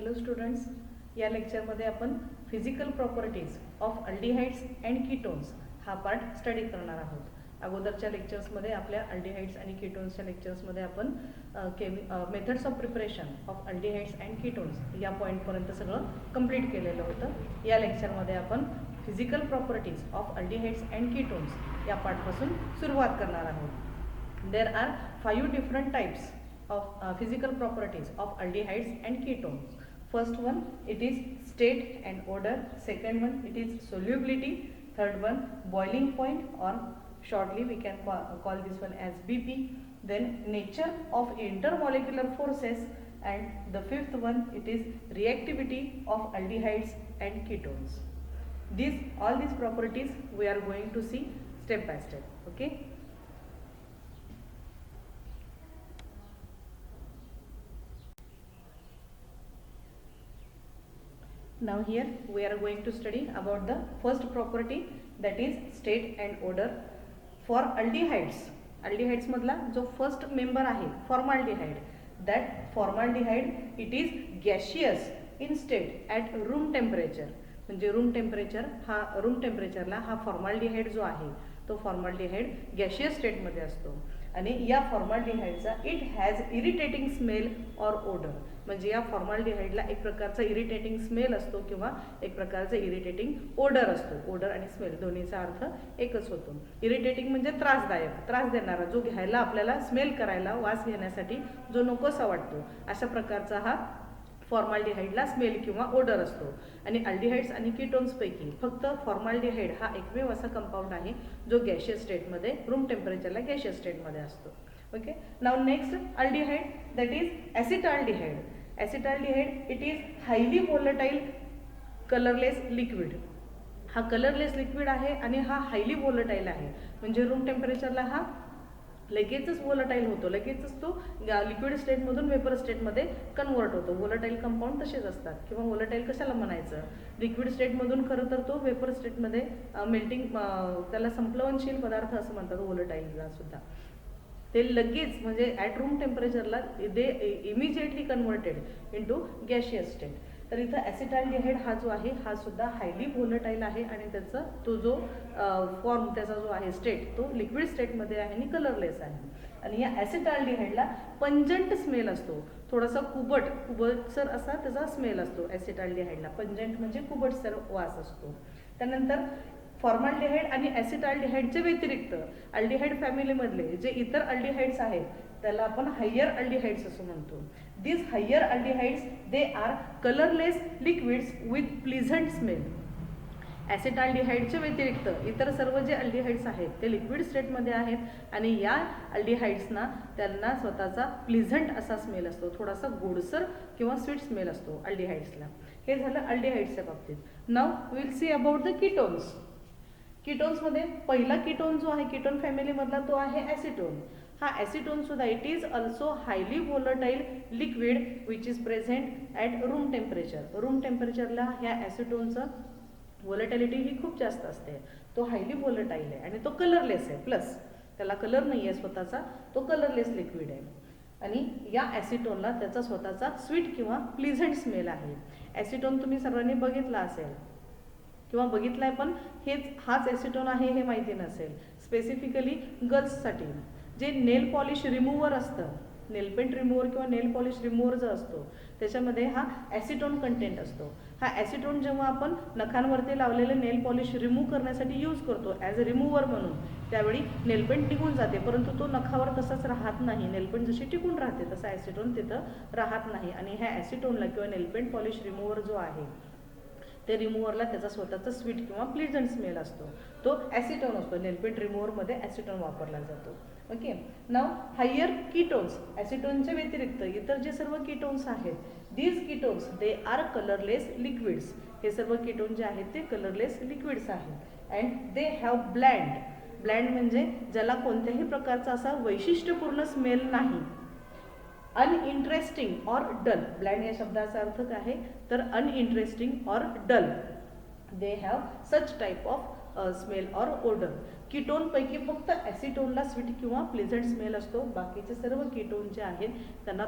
Hello students, या लेक्चरमध्ये आपण physical properties of aldehydes and ketones हा पार्ट स्टडी करणार आहोत. अगोदरच्या लेक्चर्समध्ये आपल्या अल्डिहाइड्स आणि कीटोन्सच्या लेक्चर्समध्ये आपण methods of preparation of aldehydes and ketones या पॉईंटपर्यंत सगळं कंप्लीट केलेलं होतं. या लेक्चरमध्ये आपण physical properties of aldehydes and ketones या पार्टपासून सुरुवात करणार आहोत. There are 5 different types of physical properties of aldehydes and ketones. First one, it is state and odor. Second one, it is solubility. Third one, boiling point, or shortly we can call this one as BP. Then nature of intermolecular forces, and the fifth one, it is reactivity of aldehydes and ketones. All these properties we are going to see step by step. Okay. Now here we are going to study about the first property, that is state and odor. For aldehydes, aldehydes मधला जो first member आहे formaldehyde, that formaldehyde it is gaseous in state at room temperature. म्हणजे room टेम्परेचरला हा formaldehyde जो आहे तो formaldehyde gaseous स्टेटमध्ये असतो. आणि या फॉर्माल्डिहाइडचा it has irritating smell or odour. म्हणजे या फॉर्माल्डिहाइडला एक प्रकारचा इरिटेटिंग स्मेल असतो किंवा एक प्रकारचा इरिटेटिंग ओडर असतो. ओडर आणि स्मेल दोन्हीचा अर्थ एकच होतो. इरिटेटिंग म्हणजे त्रासदायक, त्रास देणारा, जो घ्यायला आपल्याला स्मेल करायला, वास घेण्यासाठी जो नकोसा वाटतो, अशा प्रकारचा हा फॉर्माल्डिहाइडला स्मेल किंवा ओडर असतो. आणि अल्डिहाइड्स आणि कीटोन्सपैकी फक्त फॉर्माल्डिहाइड हा एकमेव असा कंपाऊंड आहे जो गॅशियस स्टेटमध्ये, रूम टेम्परेचरला गॅशियस स्टेटमध्ये असतो. Okay. Now next aldehyde, that is acetaldehyde. Acetaldehyde it is highly volatile colourless liquid. हा कलरलेस लिक्विड आहे आणि हा हायली वोलेटाईल आहे. म्हणजे रूम टेम्परेचरला हा लगेचच वोलेटाईल होतो, लगेचच तो लिक्विड स्टेटमधून वेपर स्टेटमध्ये कन्वर्ट होतो. वोलेटाईल कंपाऊंड तसेच असतात, किंवा वोलेटाईल कशाला म्हणायचं, लिक्विड स्टेटमधून खरं तर तो वेपर स्टेटमध्ये मेल्टिंग, त्याला संप्लवनशील पदार्थ असं म्हणतात वोलेटाईलला सुद्धा. ते लगेच म्हणजे ॲट रूम टेम्परेचरला they immediately converted into gaseous state. तर इथं ॲसिटाल्डिहाइड हा जो आहे हा सुद्धा हायली वोलेटाईल आहे आणि त्याचा तो जो फॉर्म, त्याचा जो आहे स्टेट, तो लिक्विड स्टेटमध्ये आहे आणि कलरलेस आहे. आणि या ॲसिटाल्डिहाइडला पंजंट स्मेल असतो, थोडासा कुबटसर असा त्याचा स्मेल असतो ॲसिटाल्डिहाइडला. पंजंट म्हणजे कुबटसर वास असतो. त्यानंतर फॉर्माल्डिहाइड आणि ॲसिटाल्डिहाइडच्या व्यतिरिक्त अल्डिहाइड फॅमिलीमधले जे इतर अल्डिहाइड्स आहेत त्याला आपण हायर अल्डिहाइड्स असं म्हणतो. This higher aldehydes they are colourless liquids with pleasant smell. ॲसिटाल्डिहाइडच्या व्यतिरिक्त इतर सर्व जे अल्डिहाइड्स आहेत ते लिक्विड स्टेटमध्ये आहेत आणि या अल्डिहाइड्सना त्यांना स्वतःचा प्लीझंट असा स्मेल असतो, थोडासा गोडसर किंवा स्वीट स्मेल असतो अल्डिहाइड्सला. हे झालं अल्डिहाइड्सच्या बाबतीत. Now will see about the ketones. कीटोन्समध्ये पहिला कीटोन जो आहे कीटोन फॅमिलीमधला तो आहे ॲसिटोन. हा ॲसिटोन सुद्धा it is also highly volatile liquid which is present at room temperature. Room टेम्परेचरला ह्या ॲसिटोनचं वोलेटॅलिटी ही खूप जास्त असते. तो हायली वोलेटाईल आहे आणि तो कलरलेस आहे. प्लस त्याला कलर नाही आहे स्वतःचा, तो कलरलेस लिक्विड आहे. आणि या ॲसिटोनला त्याचा स्वतःचा स्वीट किंवा प्लीझंट स्मेल आहे. ॲसिटोन तुम्ही सर्वांनी बघितला असेल किंवा बघितलाय, पण हाच ॲसिटोन आहे हे माहिती नसेल. स्पेसिफिकली गर्ल्ससाठी जे नेल पॉलिश रिमूव्हर असतं, नेलपेंट रिमूव्हर किंवा नेल पॉलिश रिमूव्हर जो असतो त्याच्यामध्ये हा ॲसिटोन कंटेंट असतो. हा ॲसिटोन जेव्हा आपण नखांवरती लावलेले नेल पॉलिश रिमूव्ह करण्यासाठी यूज करतो ॲज अ रिमूव्हर म्हणून, त्यावेळी नेलपेंट टिकून जाते, परंतु तो नखावर तसाच राहत नाही. नेलपेंट जशी टिकून राहते तसा ॲसिटोन तिथं राहत नाही. आणि ह्या ॲसिटोनला किंवा नेलपेंट पॉलिश रिमूव्हर जो आहे ते रिमूव्हरला त्याचा स्वतःचा स्वीट किंवा प्लीझंट स्मेल असतो, तो ॲसिटोन असतो. नेलपेंट रिमूव्हरमध्ये ॲसिटोन वापरला जातो. ओके. Now higher ketones. ॲसिटोनच्या व्यतिरिक्त इतर जे सर्व कीटोन्स आहेत, these ketones they are colourless liquids. हे सर्व कीटोन जे आहेत ते कलरलेस लिक्विड्स आहेत. And they have bland. Bland म्हणजे ज्याला कोणत्याही प्रकारचा असा वैशिष्ट्यपूर्ण स्मेल नाही. Uninteresting or dull. ब्लँड या शब्दाचा अर्थ काय आहे तर uninteresting or dull. They have such type of smell or odour. Ketone पैकी फक्त ॲसिटोनला स्वीट किंवा प्लेझंट स्मेल असतो. बाकीचे सर्व कीटोन जे आहेत त्यांना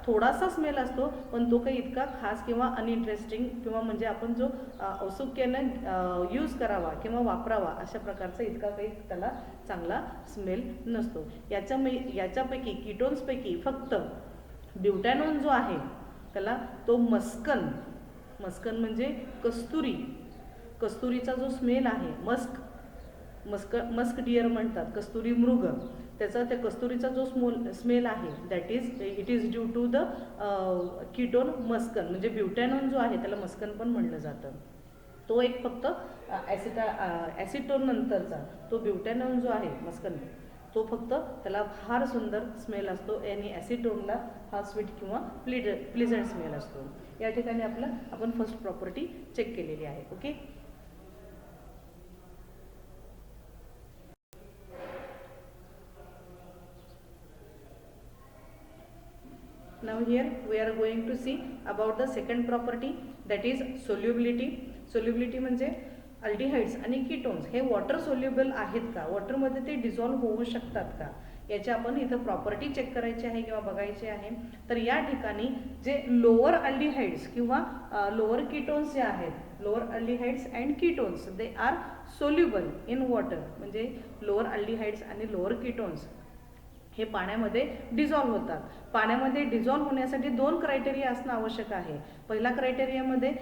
थोडासा स्मेल असतो, पण तो काही इतका खास किंवा अनइंटरेस्टिंग किंवा म्हणजे आपण जो औत्सुक्यानं यूज करावा किंवा वापरावा अशा प्रकारचा इतका काही त्याला चांगला स्मेल नसतो. याच्यापैकी कीटोन्सपैकी फक्त ब्युटॅनॉन जो आहे त्याला तो मस्कन म्हणजे कस्तुरीचा जो स्मेल आहे, मस्क डिअर म्हणतात, कस्तुरी मृग, त्याचा त्या कस्तुरीचा जो स्मेल आहे it is due to the ketone muscone. म्हणजे ब्युटॅनॉन जो आहे त्याला मस्कन पण म्हणलं जातं. तो एक फक्त ॲसिटोन नंतरचा तो ब्युटॅनॉन जो आहे मस्कन, तो फक्त त्याला फार सुंदर स्मेल असतो आणि ॲसिटोनला हा स्वीट किंवा प्लीझंट स्मेल असतो. या ठिकाणी आपण फर्स्ट प्रॉपर्टी चेक केलेली आहे. Okay. Now here we are going to see about the second property, that is solubility. Solubility म्हणजे अल्डिहाइड्स आणि कीटोन्स हे वॉटर सोल्युबल आहेत का, वॉटरमध्ये ते डिझॉल्व्ह होऊ शकतात का, याची आपण इथं प्रॉपर्टी चेक करायची आहे किंवा बघायची आहे. तर या ठिकाणी जे लोअर अल्डिहाइड्स किंवा लोअर कीटोन्स जे आहेत, lower aldehydes and ketones they are soluble in water. म्हणजे लोअर अल्डिहाइड्स आणि लोअर कीटोन्स हे पाण्यामध्ये डिझॉल्व्ह होतात. पाण्यामध्ये डिझॉल्व्ह होण्यासाठी 2 क्रायटेरिया असणं आवश्यक आहे. पहिला क्रायटेरियामध्ये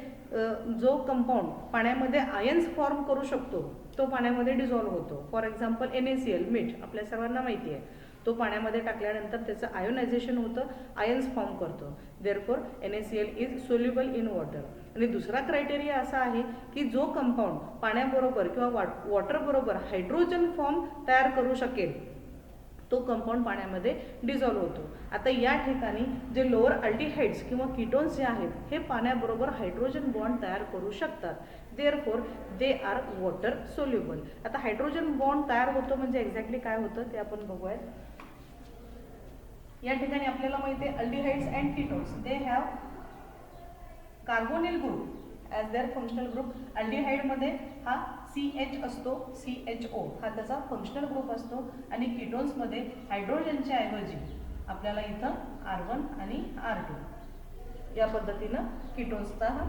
जो कंपाऊंड पाण्यामध्ये आयन्स फॉर्म करू शकतो तो पाण्यामध्ये डिझॉल्व्ह होतो. फॉर एक्झाम्पल NaCl, मीठ आपल्या सर्वांना माहिती आहे. तो पाण्यामध्ये टाकल्यानंतर त्याचं आयोनायझेशन होतं, आयन्स फॉर्म करतो. Therefore NaCl is soluble in water. आणि दुसरा क्रायटेरिया असा आहे की जो कंपाऊंड पाण्याबरोबर किंवा वॉटरबरोबर हायड्रोजन फॉर्म तयार करू शकेल तो कंपाऊंड पाण्यामध्ये डिझॉल्व्ह होतो. आता या ठिकाणी जे लोअर अल्डिहाइड्स किंवा कीटोन्स जे आहेत हे पाण्याबरोबर हायड्रोजन बॉन्ड तयार करू शकतात. Therefore they are water soluble. आता हायड्रोजन बॉन्ड तयार होतो म्हणजे एक्झॅक्टली काय होतं ते आपण बघूयात. या ठिकाणी आपल्याला माहिती आहे aldehydes and ketones they have carbonyl group as their functional group. अल्डिहाइडमध्ये हा CH असतो, CHO हा त्याचा फंक्शनल ग्रुप असतो. आणि कीटोन्समध्ये हायड्रोजनच्या ऐवजी आपल्याला इथं R1 आणि R2 या पद्धतीनं कीटोन्सचा हा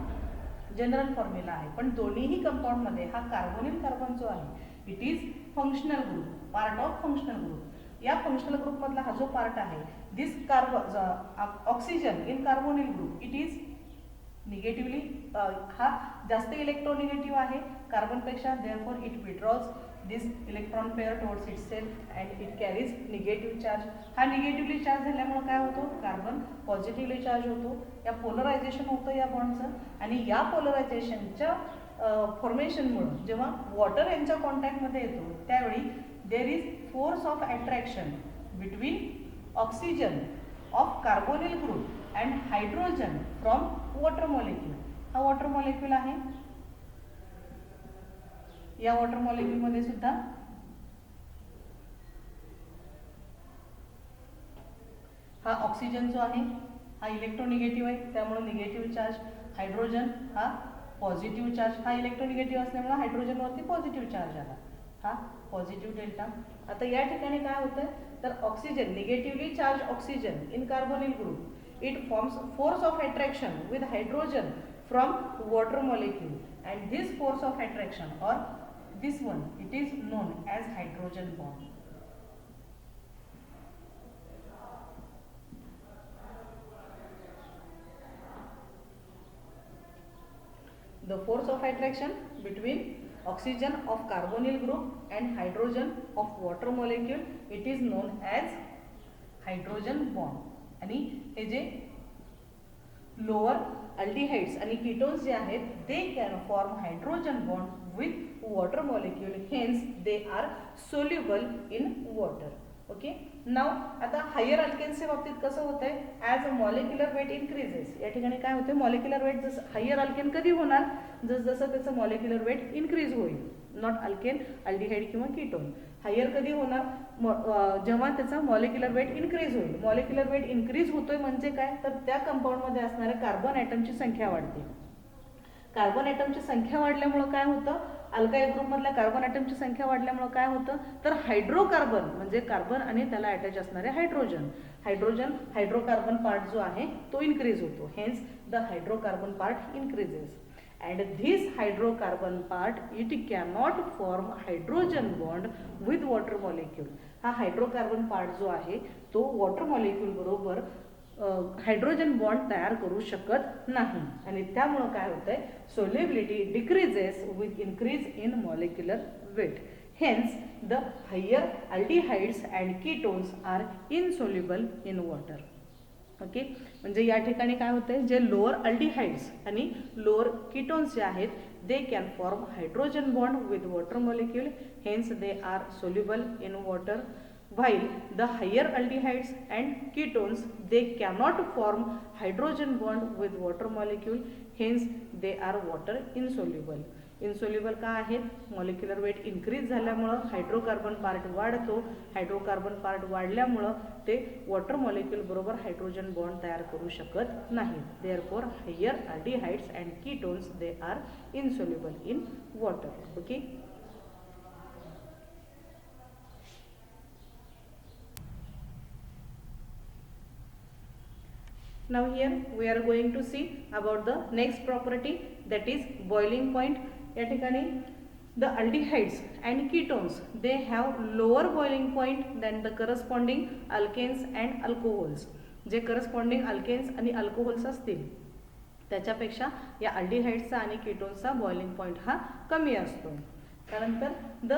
जनरल फॉर्म्युला आहे. पण दोन्हीही कंपाऊंडमध्ये हा कार्बन जो आहे it is functional group, part of functional group. या फंक्शनल ग्रुपमधला हा जो पार्ट आहे this oxygen in carbonyl group it is negatively हा जास्त इलेक्ट्रोनिगेटिव्ह आहे कार्बनपेक्षा. Therefore it withdraws this electron pair towards itself and it carries negative charge. हा निगेटिव्हली चार्ज झाल्यामुळे काय होतो, कार्बन पॉझिटिव्हली चार्ज होतो. या पोलरायझेशन होतं या बॉन्डचं. आणि या पोलरायझेशनच्या फॉर्मेशनमुळं जेव्हा वॉटर यांच्या कॉन्टॅक्टमध्ये येतो त्यावेळी there is force of attraction between oxygen of carbonyl group and hydrogen from water molecule. हा वॉटर मॉलिक्यूल आहे. या वॉटर मॉलिक्यूलमध्ये सुद्धा हा ऑक्सिजन जो आहे हा इलेक्ट्रोनिगेटिव्ह आहे त्यामुळे निगेटिव्ह चार्ज, हायड्रोजन हा पॉझिटिव्ह चार्ज. हा इलेक्ट्रोनिगेटिव्ह असल्यामुळे हायड्रोजनवरती पॉझिटिव्ह चार्ज आला, हा पॉझिटिव्ह डेल्टा. आता या ठिकाणी काय होतं तर oxygen negatively charge oxygen in carbonyl group it forms force of attraction with hydrogen from water molecule and this force of attraction or this one it is known as hydrogen bond. The force of attraction between oxygen of carbonyl group and hydrogen of water molecule it is known as hydrogen bond. आणि हे जे lower aldehydes आणि ketones जे आहेत they can form hydrogen bond with water molecule, hence they are soluble in water. ओके. Now आता higher अल्केन्सच्या बाबतीत कसं होतंय as a molecular weight increases. या ठिकाणी काय होते मॉलिक्युलर वेट जसं हायर अल्केन कधी होणार जसं त्याचं मॉलिक्युलर वेट इन्क्रीज होईल. नॉट अल्केन, अल्डिहाइड किंवा कीटोन. हायर कधी होणार जेव्हा त्याचा मॉलिक्युलर वेट इन्क्रीज होईल. मॉलिक्युलर वेट इन्क्रीज होतोय म्हणजे काय तर त्या कंपाऊंडमध्ये असणाऱ्या कार्बन ॲटमची संख्या वाढते. कार्बन ॲटमची संख्या वाढल्यामुळं काय होतं अल्काइल ग्रुपमधल्या कार्बन ॲटमची संख्या वाढल्यामुळे काय होतं तर हायड्रोकार्बन म्हणजे कार्बन आणि त्याला अटॅच असणारे हायड्रोकार्बन पार्ट जो आहे तो इन्क्रीज होतो. Hence the hydrocarbon part increases and this hydrocarbon part it cannot form hydrogen bond with water molecule. हा हायड्रोकार्बन पार्ट जो आहे तो वॉटर मॉलिक्यूल बरोबर हायड्रोजन बॉन्ड तयार करू शकत नाही आणि त्यामुळे काय होतंय solubility decreases with increase in molecular weight. Hence the higher aldehydes and ketones are insoluble in water. Okay, म्हणजे या ठिकाणी काय होतंय जे लोअर अल्डिहाइड्स आणि लोअर कीटोन्स जे आहेत they can form hydrogen bond with water molecule. Hence they are soluble in water. while the higher aldehydes and ketones they cannot form hydrogen bond with water molecule, hence they are water insoluble. Insoluble का आहेत molecular weight increase झाल्यामुळं hydrocarbon part वाढतो. Hydrocarbon part वाढल्यामुळं ते water molecule बरोबर hydrogen bond तयार करू शकत नाहीत. Therefore higher aldehydes and ketones they are insoluble in water. Okay, now here we are going to see about the next property that is boiling point. या ठिकाणी the aldehydes and ketones they have lower boiling point than the corresponding alkanes and alcohols. जे corresponding alkanes आणि alcohols असतील त्याच्यापेक्षा या aldehydes आणि ketones चा boiling point हा कमी असतो. त्यानंतर the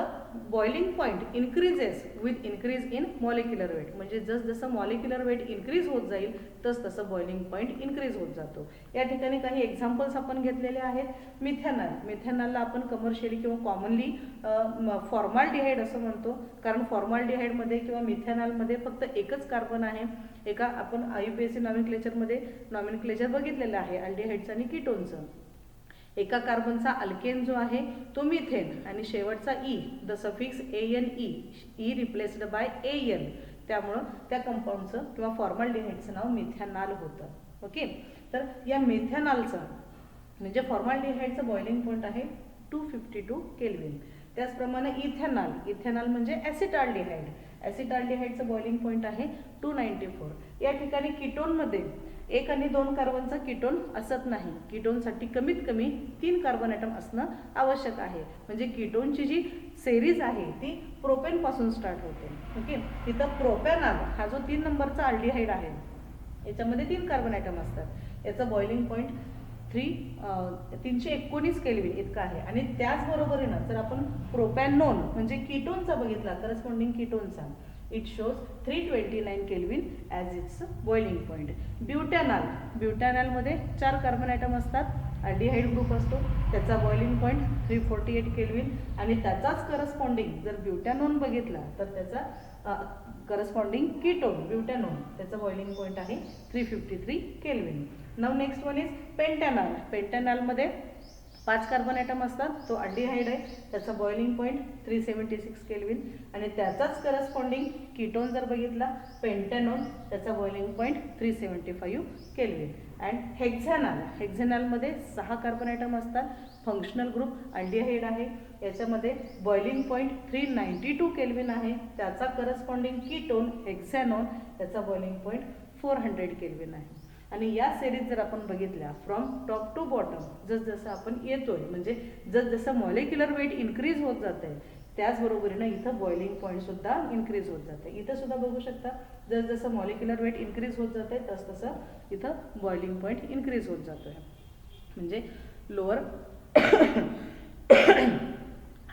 boiling point increases with increase in molecular weight. म्हणजे जसं मॉलिक्युलर वेट इन्क्रीज होत जाईल तसं बॉइलिंग पॉईंट इन्क्रीज होत जातो. या ठिकाणी काही एक्झाम्पल्स आपण घेतलेले आहेत. मिथेनॉलला आपण कमर्शियली किंवा कॉमनली फॉर्माल्डिहाइड असं म्हणतो, कारण फॉर्माल्डिहाइडमध्ये किंवा मिथेनॉलमध्ये फक्त एकच कार्बन आहे. एका आपण IUPAC नॉमेनक्लेचर बघितलेलं आहे अल्डिहाइड्स आणि कीटोनचं. एका कार्बनचा अल्केन जो आहे तो मिथेन आणि शेवटचा E the suffix ANE E replaced by AN, त्यामुळं त्या कंपाऊंडचं किंवा फॉर्माल्डिहाइडचं नाव मिथेनॉल होतं. ओके, तर या मिथेनॉलचं म्हणजे फॉर्माल्डिहाइडचं बॉइलिंग पॉईंट आहे 252 केल्विन. त्याचप्रमाणे इथेनॉल म्हणजे ॲसिटाल्डिहाइडचं बॉइलिंग पॉईंट आहे 294. या ठिकाणी कीटोनमध्ये एक आणि दोन कार्बनचा कीटोन असत नाही. कीटोनसाठी कमीत कमी 3 कार्बन ॲटम असणं आवश्यक आहे. म्हणजे कीटोनची जी सेरीज आहे ती प्रोपेन पासून स्टार्ट होते. ओके, तिथं प्रोपेनॉल हा जो 3 नंबरचा अल्डिहाइड आहे याच्यामध्ये 3 कार्बन ॲटम असतात. याचं बॉइलिंग पॉईंट 319 केल्विन इतका आहे. आणि त्याचबरोबरीनं जर आपण प्रोपॅनोन म्हणजे कीटोनचा बघितला करस्पॉन्डिंग कीटोनचा it shows 329 kelvin as its boiling point. ब्युटॅनॉलमध्ये 4 कार्बन ॲटम असतात. अल्डिहाइड ग्रुप असतो, त्याचा बॉइलिंग पॉईंट 348 केल्विन आणि त्याचाच करस्पॉन्डिंग जर ब्युटॅनोन बघितला तर त्याचा करस्पॉन्डिंग कीटोन ब्युटॅनोन त्याचा बॉइलिंग पॉईंट आहे 353 kelvin. Now next one is pentanal. पेंटॅनॉलमध्ये 5 कार्बन ॲटम असतात. तो अल्डिहाइड आहे, त्याचा बॉइलिंग पॉईंट 376 केल्विन आणि त्याचाच करस्पॉन्डिंग कीटोन जर बघितला पेंटॅनॉल त्याचा बॉइलिंग पॉईंट 375 केल्विन. अँड हेक्झॅनॉलमध्ये 6 कार्बन ॲटम असतात. फंक्शनल ग्रुप अल्डिहाइड आहे, याच्यामध्ये बॉइलिंग पॉईंट 392 केल्विन आहे. त्याचा करस्पॉन्डिंग कीटोन हेक्झॅनॉल त्याचा बॉइलिंग पॉईंट 400 केल्विन आहे. आणि या सिरीज जर आपण बघितल्या फ्रॉम टॉप टू बॉटम जसं आपण येतोय म्हणजे जसं मॉलिक्युलर वेट इन्क्रीज होत जात आहे त्याचबरोबरीनं इथं बॉइलिंग पॉईंट सुद्धा इन्क्रीज होत जाते. इथं सुद्धा बघू शकता जसं मॉलिक्युलर वेट इन्क्रीज होत जाते तसं इथं बॉइलिंग पॉईंट इन्क्रीज होत जातोय. म्हणजे लोअर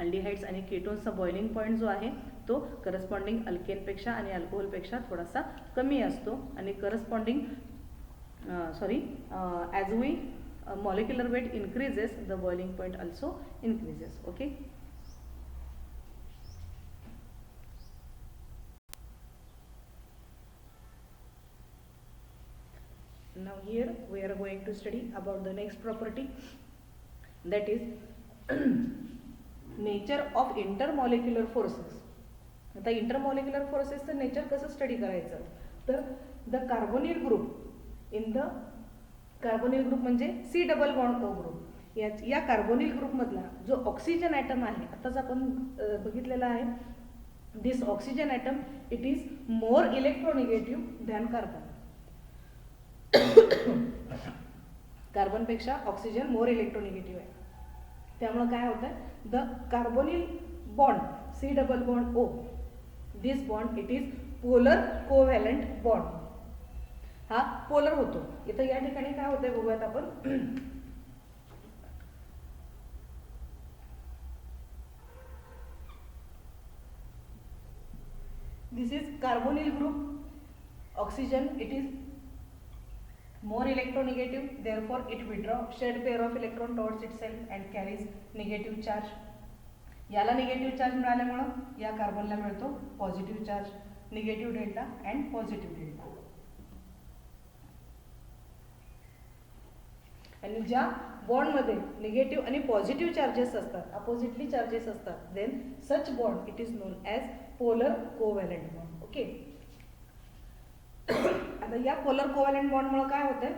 अल्डिहाइड्स आणि कीटोन्सचा बॉइलिंग पॉईंट जो आहे तो करस्पॉन्डिंग अल्केनपेक्षा आणि अल्कोहोलपेक्षा थोडासा कमी असतो. आणि corresponding as we molecular weight increases the boiling point also increases. Okay, now here we are going to study about the next property that is nature of intermolecular forces. आता intermolecular forces चं nature कसं study करायचं तर the carbonyl group in the carbonyl group म्हणजे C double bond O ग्रुप. या carbonyl ग्रुपमधला जो ऑक्सिजन ॲटम आहे, आताच आपण बघितलेला आहे, this oxygen atom it is more electronegative than carbon. कार्बनपेक्षा ऑक्सिजन मोर इलेक्ट्रोनिगेटिव्ह आहे. त्यामुळे काय होतं, the carbonyl bond C double bond O, this bond it is polar covalent bond. हा पोलर होतो. इथं या ठिकाणी काय होतंय बघूयात आपण. This is carbonyl group, oxygen it is more electronegative, therefore it withdraw shared pair of electron towards itself and carries negative charge. याला निगेटिव्ह चार्ज मिळाल्यामुळं या कार्बनला मिळतो positive charge, negative delta and positive delta. आणि ज्या बॉन्डमध्ये negative आणि positive charges असतात, अपोजिटली चार्जेस असतात, then such bond it is known as polar covalent bond. Okay. आता या पोलर कोव्हॅलंट बॉन्डमुळे काय होतं,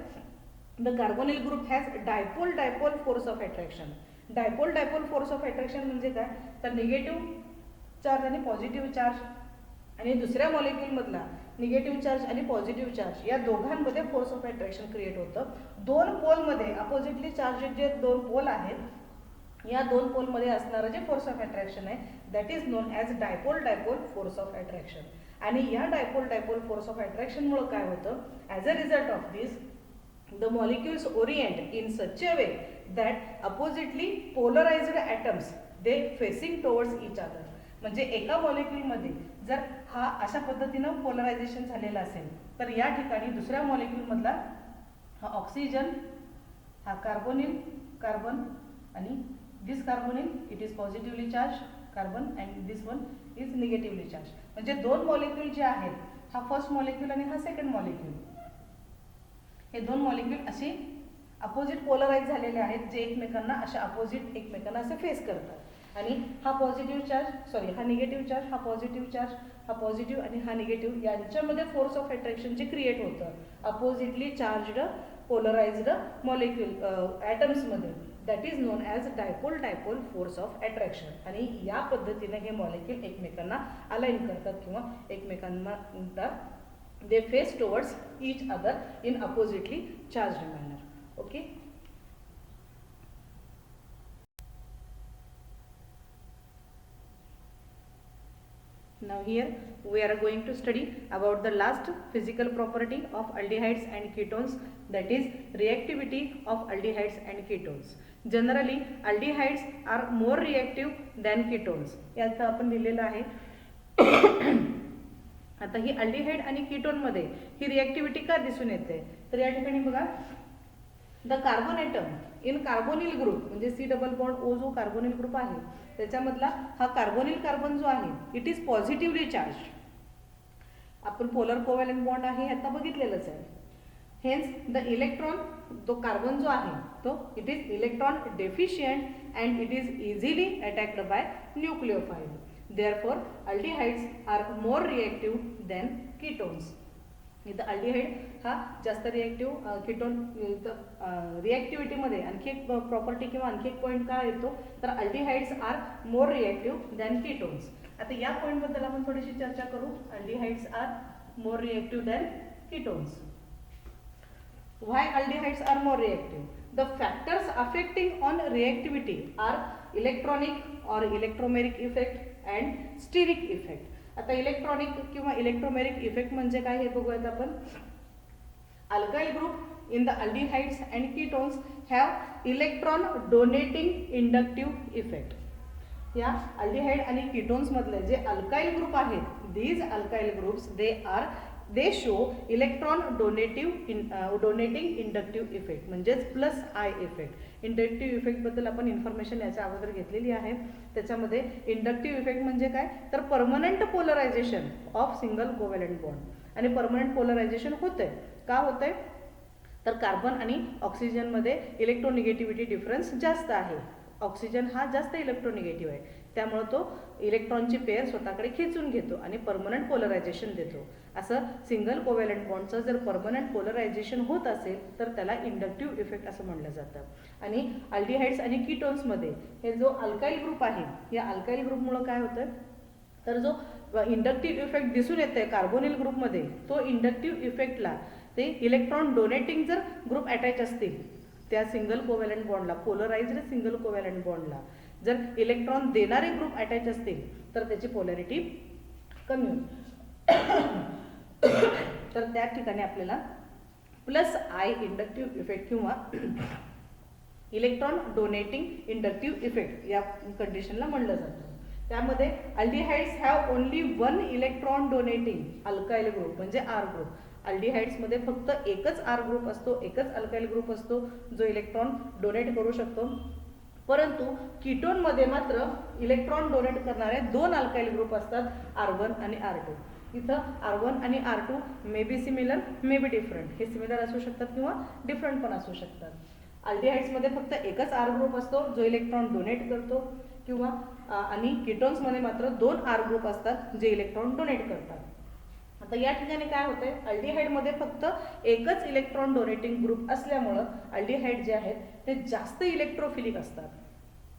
the carbonyl group has dipole dipole force of attraction. Dipole dipole force of attraction म्हणजे काय, तर निगेटिव्ह चार्ज आणि पॉझिटिव्ह चार्ज आणि दुसऱ्या मॉलिक्यूलमधला निगेटिव्ह चार्ज आणि पॉझिटिव्ह चार्ज या दोघांमध्ये फोर्स ऑफ अट्रॅक्शन क्रिएट होतं. दोन पोलमध्ये अपोजिटली चार्जेड जे दोन पोल आहेत, या दोन पोलमध्ये असणारं जे फोर्स ऑफ अट्रॅक्शन आहे that is known as dipole dipole force of attraction. आणि या डायपोल डायपोल फोर्स ऑफ अट्रॅक्शनमुळे काय होतं, as a result of this the molecules orient in such a way that oppositely polarised atoms they facing towards each other. म्हणजे एका मॉलिक्यूलमध्ये जर हा अशा पद्धतीनं पोलरायझेशन झालेलं असेल तर या ठिकाणी दुसऱ्या मॉलिक्यूलमधला हा ऑक्सिजन, हा कार्बोनिल कार्बन आणि this carbonyl it is positively charge carbon and this one is negatively charge. म्हणजे दोन मॉलिक्यूल जे आहेत, हा फर्स्ट मॉलिक्यूल आणि हा सेकंड मॉलिक्यूल, हे दोन मॉलिक्यूल असे अपोजिट पोलराइज झालेले आहेत जे एकमेकांना अशा अपोजिट एकमेकांना असे फेस करतात. आणि हा पॉझिटिव्ह चार्ज सॉरी हा निगेटिव्ह चार्ज, हा पॉझिटिव्ह चार्ज, हा पॉझिटिव्ह आणि हा निगेटिव्ह यांच्यामध्ये फोर्स ऑफ अट्रॅक्शन जे क्रिएट होतं अपोजिटली चार्जड पोलराइज्ड मॉलिक्यूल ॲटम्समध्ये, that is known as dipole dipole force of attraction. आणि या पद्धतीने हे मॉलिक्यूल एकमेकांना अलाइन करतात किंवा एकमेकांना they face towards each other in oppositely charged manner. Okay. Now here we are going to study about the last physical property of aldehydes and ketones, that is reactivity of aldehydes and ketones. Generally aldehydes are more reactive than ketones. याचा आपण लिहिलेलं आहे. आता ही aldehyde आणि ketone मध्ये ही रिएक्टिव्हिटी का दिसून येते, तर या ठिकाणी बघा, the carbon atom in carbonyl group म्हणजे सी डबल बॉन्ड ओ जो कार्बोनिल ग्रुप आहे त्याच्यामधला हा कार्बोनिल कार्बन जो आहे इट इज पॉझिटिव्हली चार्ज. आपण पोलर कोव्हॅलंट बॉन्ड आहे आता बघितलेलंच आहे. हेन्स द इलेक्ट्रॉन, तो कार्बन जो आहे तो it is electron deficient and it is easily attacked by nucleophile. Therefore aldehydes are more reactive than ketones. इथं अल्डिहाइड हा जास्त रिएक्टिव्ह, कीटोन रिएक्टिव्हिटीमध्ये आणखी एक प्रॉपर्टी किंवा आणखी एक पॉईंट काय येतो तर aldehydes are more reactive than ketones. आता या पॉईंटबद्दल आपण थोडीशी चर्चा करू. Aldehydes are more reactive than ketones. Why aldehydes are more reactive? The factors affecting on reactivity are electronic और electromeric effect and steric effect. आता इलेक्ट्रॉनिक किंवा इलेक्ट्रोमेरिक इफेक्ट म्हणजे काय हे बघूयात आपण. Alkyl group in the aldehydes and ketones have electron donating inductive effect. या aldehyde आणि कीटोन्स मधले जे अल्काइल ग्रुप आहेत, these alkyl groups they show electron donating inductive effect म्हणजेच प्लस आय इफेक्ट. इंडक्टिव्ह इफेक्टबद्दल आपण इन्फॉर्मेशन याच्या अगोदर घेतलेली आहे. त्याच्यामध्ये इंडक्टिव्ह इफेक्ट म्हणजे काय तर permanent polarisation of single covalent bond. आणि परमनंट पोलरायझेशन होतंय का होतंय तर कार्बन आणि ऑक्सिजनमध्ये इलेक्ट्रोनिगेटिव्हिटी डिफरन्स जास्त आहे. ऑक्सिजन हा जास्त इलेक्ट्रोनिगेटिव्ह आहे, त्यामुळे तो इलेक्ट्रॉनची पेअर स्वतःकडे खेचून घेतो आणि परमनंट पोलरायझेशन देतो. असं सिंगल कोव्हॅलंट बॉन्डचं जर परमनंट पोलरायझेशन होत असेल तर त्याला इंडक्टिव्ह इफेक्ट असं म्हटलं जातं। आणि अल्डिहाइड्स आणि कीटोन्समध्ये हे जो अल्काइल ग्रुप आहे, या अल्काइल ग्रुपमुळं काय होतं तर जो इंडक्टिव्ह इफेक्ट दिसून येते कार्बोनिल ग्रुपमध्ये, तो इंडक्टिव्ह इफेक्टला ते इलेक्ट्रॉन डोनेटिंग जर ग्रुप अटॅच असतील त्या सिंगल कोव्हॅलंट बॉन्डला, पोलराइज्ड सिंगल कोव्हॅलंट बॉन्डला जर इलेक्ट्रॉन देणारे ग्रुप अटॅच असतील तर त्याची पोलॅरिटी कमी होते। तर त्या ठिकाणी आपल्याला प्लस आय इंडक्टिव्ह इफेक्ट किंवा इलेक्ट्रॉन डोनेटिंग इंडक्टिव्ह इफेक्ट या कंडिशनला म्हणलं जातं। त्यामध्ये aldehydes have only one electron donating alkyl group म्हणजे आर ग्रुप। अल्डिहाइड्समध्ये फक्त एकच आर ग्रुप असतो, एकच अल्काइल ग्रुप असतो जो इलेक्ट्रॉन डोनेट करू शकतो। परंतु कीटोनमध्ये मात्र इलेक्ट्रॉन डोनेट करणारे दोन अल्काइल ग्रुप असतात, R1 आणि R2। इथं R1 आणि R2 may be similar may be different, हे सिमिलर असू शकतात किंवा डिफरंट पण असू शकतात। अल्डिहाइड्समध्ये फक्त एकच आर ग्रुप असतो जो इलेक्ट्रॉन डोनेट करतो किंवा आणि कीटोन्समध्ये मात्र दोन आर ग्रुप असतात जे इलेक्ट्रॉन डोनेट करतात। आता या ठिकाणी काय होतंय, अल्डिहाइडमध्ये फक्त एकच इलेक्ट्रॉन डोनेटिंग ग्रुप असल्यामुळं अल्डिहाइड जे आहेत ते जास्त इलेक्ट्रोफिलिक असतात,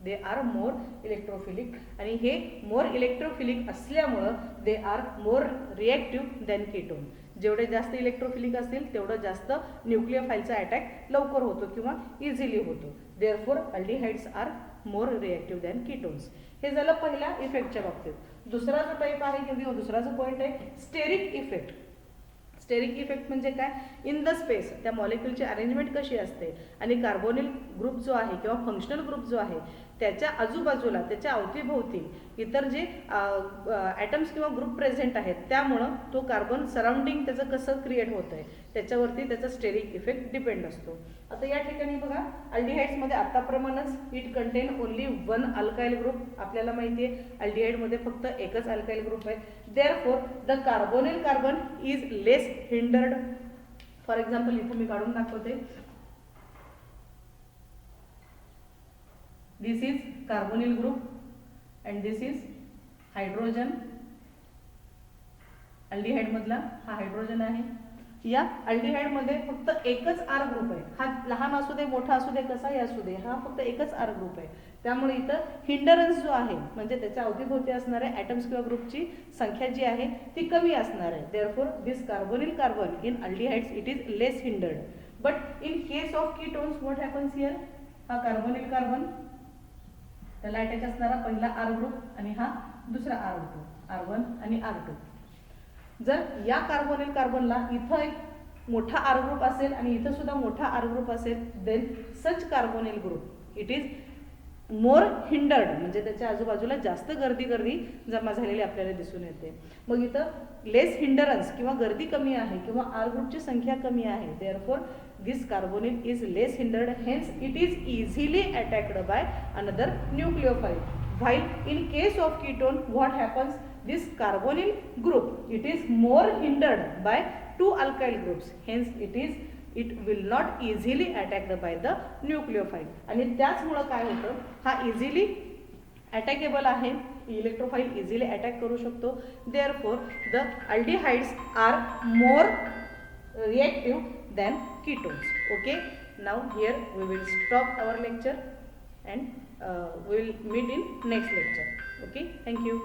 दे आर मोर इलेक्ट्रोफिलिक। आणि हे मोर इलेक्ट्रोफिलिक असल्यामुळं they are more reactive than ketone. जेवढे जास्त इलेक्ट्रोफिलिक असतील तेवढं जास्त न्यूक्लियोफाईलचा अटॅक लवकर होतो किंवा इझिली होतो। Therefore aldehydes are more reactive than ketones. हे झालं पहिल्या इफेक्टच्या बाबतीत। दुसरा जो टाईप आहे किंवा दुसरा जो पॉईंट आहे स्टेरिक इफेक्ट। स्टेरिक इफेक्ट म्हणजे काय, इन द स्पेस त्या मॉलिक्यूलची अरेंजमेंट कशी असते आणि कार्बोनिल ग्रुप जो आहे किंवा फंक्शनल ग्रुप जो आहे त्याच्या आजूबाजूला त्याच्या अवतीभोवती इतर जे ॲटम्स किंवा ग्रुप प्रेझेंट आहेत त्यामुळं तो कार्बन सराउंडिंग त्याचं कसं क्रिएट होत आहे त्याच्यावरती त्याचा स्टेरिक इफेक्ट डिपेंड असतो। आता या ठिकाणी बघा अल्डिहाइड्समध्ये आताप्रमाणेच it contain only one alkyl group. आपल्याला माहिती आहे अल्डिहाइडमध्ये फक्त एकच अल्काइल ग्रुप आहे। Therefore the carbonyl carbon is less hindered. For example इथे मी काढून दाखवते, this is carbonyl group and this is hydrogen। Aldehyde मधला हा हायड्रोजन आहे। या अल्डिहाइड मध्ये फक्त एकच आर ग्रुप आहे, हा लहान असू दे मोठा असू दे कसाही असू दे हा फक्त एकच आर ग्रुप आहे। त्यामुळे इथं हिंडरन्स जो आहे म्हणजे त्याच्या अवतीभोवती असणाऱ्या ॲटम्स किंवा ग्रुपची संख्या जी आहे ती कमी असणार आहे। Therefore this carbonyl carbon in aldehydes it is less hindered. But in case of ketones what happens here, हा कार्बोनिल कार्बन त्याला अटॅच असणारा पहिला आर ग्रुप आणि हा दुसरा आर ग्रुप R1 आणि R2। जर या कार्बोनिल कार्बनला इथं एक मोठा आर ग्रुप असेल आणि इथं सुद्धा मोठा आर ग्रुप असेल then such carbonyl group it is more hindered म्हणजे त्याच्या आजूबाजूला जास्त गर्दी जमा झालेली आपल्याला दिसून येते। मग इथं लेस हिंडरन्स किंवा गर्दी कमी आहे किंवा आर ग्रुपची संख्या कमी आहे। Therefore this carbonyl is less hindered, hence it is easily attacked by another nucleophile. While in case of ketone what happens, this carbonyl group it is more hindered by two alkyl groups, hence it will not easily attacked by the nucleophile। आणि त्याचमुळे काय होतं हा easily अटॅकेबल आहे, electrophile easily attack करू शकतो। Therefore the aldehydes are more reactive than ketones. Okay, now here we will stop our lecture and we will meet in next lecture. Okay, thank you.